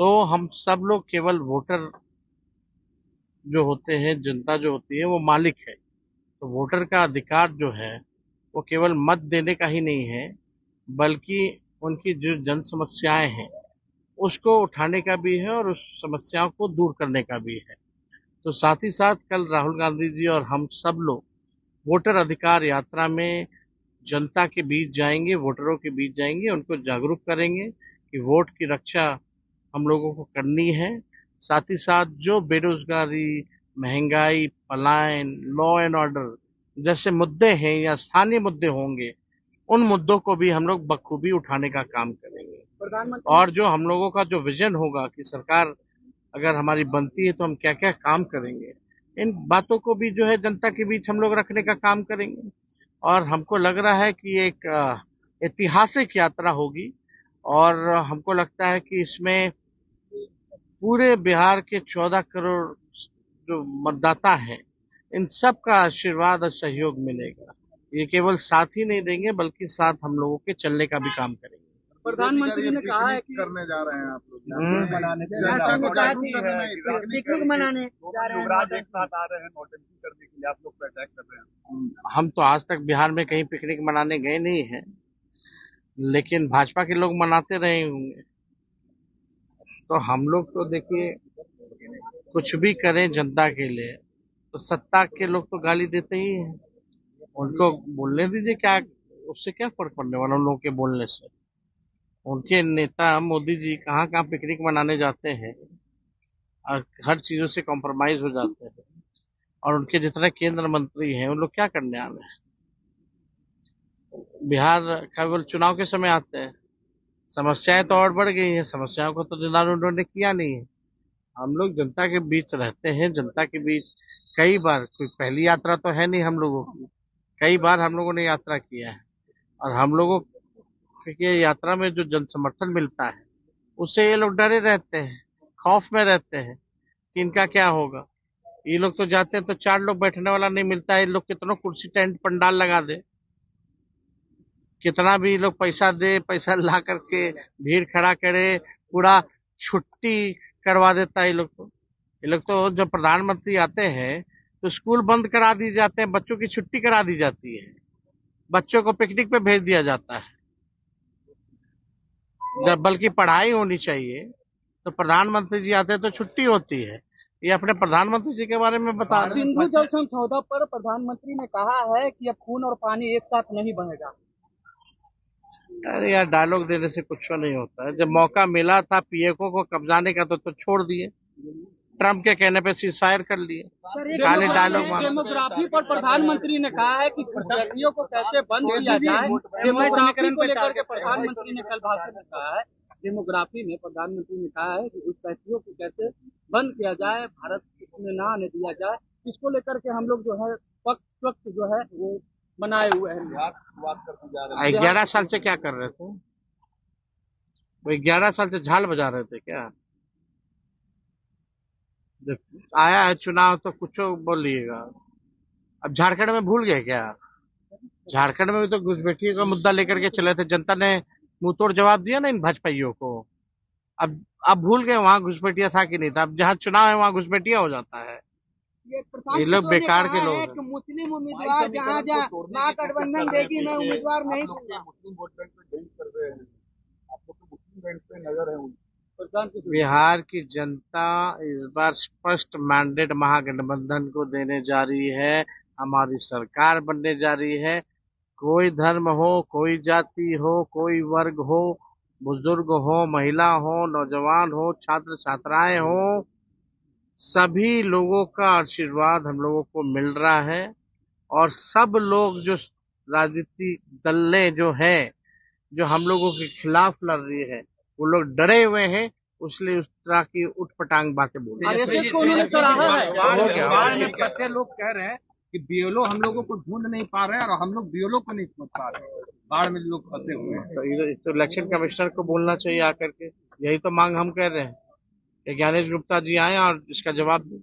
तो हम सब लोग केवल वोटर जो होते हैं, जनता जो होती है वो मालिक है। तो वोटर का अधिकार जो है वो केवल मत देने का ही नहीं है, बल्कि उनकी जो जन समस्याएं हैं उसको उठाने का भी है और उस समस्याओं को दूर करने का भी है। तो साथ ही साथ कल राहुल गांधी जी और हम सब लोग वोटर अधिकार यात्रा में जनता के बीच जाएंगे, वोटरों के बीच जाएंगे, उनको जागरूक करेंगे कि वोट की रक्षा हम लोगों को करनी है। साथ ही साथ जो बेरोजगारी, महंगाई, पलायन, लॉ एंड ऑर्डर जैसे मुद्दे हैं या स्थानीय मुद्दे होंगे, उन मुद्दों को भी हम लोग बखूबी उठाने का काम करेंगे। प्रधानमंत्री और जो हम लोगों का जो विजन होगा कि सरकार अगर हमारी बनती है तो हम क्या क्या काम करेंगे, इन बातों को भी जो है जनता के बीच हम लोग रखने का काम करेंगे। और हमको लग रहा है कि एक ऐतिहासिक यात्रा होगी और हमको लगता है कि इसमें पूरे बिहार के 14 करोड़ जो मतदाता हैं, इन सब का आशीर्वाद और सहयोग मिलेगा। ये केवल साथ ही नहीं देंगे बल्कि साथ हम लोगों के चलने का भी काम करेंगे। प्रधानमंत्री ने कहा है कि करने जा रहे हैं आप लोग पिकनिक मनाने जा रहे हैं, युवराज एक साथ आ रहे हैं नौटंकी करने के लिए, आप लोग अटैक कर रहे हैं। हम तो आज तक बिहार में कहीं पिकनिक मनाने गए नहीं हैं, लेकिन भाजपा के लोग मनाते रहे होंगे। तो हम लोग तो देखिए कुछ भी करें जनता के लिए, तो सत्ता के लोग तो गाली देते ही हैं। उनको बोलने दीजिए, क्या उससे क्या फर्क पड़ने वाला उन लोगों के बोलने से। उनके नेता मोदी जी कहाँ कहाँ पिकनिक मनाने जाते हैं और हर चीजों से कॉम्प्रोमाइज हो जाते हैं, और उनके जितने केंद्र मंत्री हैं उन लोग क्या करने आ रहे हैं। बिहार केवल चुनाव के समय आते हैं, समस्याएं तो और बढ़ गई हैं, समस्याओं को तो निदान उन्होंने किया नहीं है। हम लोग जनता के बीच रहते हैं, जनता के बीच कई बार, कोई पहली यात्रा तो है नहीं हम लोगों की, कई बार हम लोगों ने यात्रा किया है। और हम लोगों की यात्रा में जो जन समर्थन मिलता है उससे ये लोग डरे रहते हैं, खौफ में रहते हैं कि इनका क्या होगा। ये लोग तो जाते हैं तो 4 लोग बैठने वाला नहीं मिलता है, ये लोग कितना कुर्सी टेंट पंडाल लगा दे, कितना भी लोग पैसा दे, पैसा ला करके भीड़ खड़ा करे, पूरा छुट्टी करवा देता है ये लोग तो जब प्रधानमंत्री आते हैं तो स्कूल बंद करा दिए जाते हैं, बच्चों की छुट्टी करा दी जाती है, बच्चों को पिकनिक पे भेज दिया जाता है। जब बल्कि पढ़ाई होनी चाहिए तो प्रधानमंत्री जी आते हैं तो छुट्टी होती है। ये अपने प्रधानमंत्री जी के बारे में बता रहे हैं। सिंधु जल समझौता पर प्रधानमंत्री ने कहा है कि अब खून और पानी एक साथ नहीं बहेगा। अरे यार, डायलॉग देने से कुछ नहीं होता है। जब मौका मिला था पीएको को कब्जाने का तो छोड़ दिए, ट्रम्प के कहने पे सीजफायर कर लिए। खाली डायलॉग डेमोग्राफी पर प्रधानमंत्री ने कहा है कि घुसपैठियों को कैसे बंद किया जाए, डेमोग्राफी को लेकर के प्रधानमंत्री ने कल भाषण में कहा है। डेमोग्राफी में प्रधानमंत्री ने कहा है कि घुसपैठियों को कैसे बंद किया जाए, भारत में ना आने दिया जाए, इसको लेकर के हम लोग जो है पक्ष जो है वो बनाए हुए हैं। 11 साल से क्या कर रहे थे वो? 11 साल से झाल बजा रहे थे क्या? जब आया है चुनाव तो कुछ बोलिएगा। अब झारखंड में भूल गए क्या? झारखंड में भी तो घुसपैठियों का मुद्दा लेकर के चले थे, जनता ने मुंह तोड़ जवाब दिया ना इन भाजपाइयों को। अब भूल गए वहां घुसपैठिया था कि नहीं था। अब जहाँ चुनाव है वहां घुसपैठिया हो जाता है। ये लोग बेकार के लोग हैं। मुस्लिम उम्मीदवार जहाँ महागठबंधन देगी, मैं उम्मीदवार नहीं दूंगा। मुस्लिम वोट बैंक पे डेंट कर रहे हैं, आप लोग तो मुस्लिम बैंक पे नजर है उन। बिहार की जनता इस बार स्पष्ट मैंडेट महागठबंधन को देने जा रही है, हमारी सरकार बनने जा रही है। कोई धर्म हो, कोई जाति हो, कोई वर्ग हो, बुजुर्ग हो, महिला हो, नौजवान हो, छात्र छात्राएं हो, सभी लोगों का आशीर्वाद हम लोगों को मिल रहा है। और सब लोग जो राजनीतिक दलें जो है जो हम लोगों के खिलाफ लड़ रही है, वो लोग डरे हुए हैं, इसलिए उस तरह की उठपटांग बातें बोल रहे हैं। लोग कह रहे हैं कि बीएलओ हम लोगों को ढूंढ नहीं पा रहे हैं और हम लोग बीएलओ को नहीं समझ पा रहे हैं, बाढ़ में लोग फंसे हुए हैं। तो इलेक्शन कमिश्नर को बोलना चाहिए आकर के, यही तो मांग हम कर रहे हैं कि ज्ञानेश गुप्ता जी आए और इसका जवाब दें।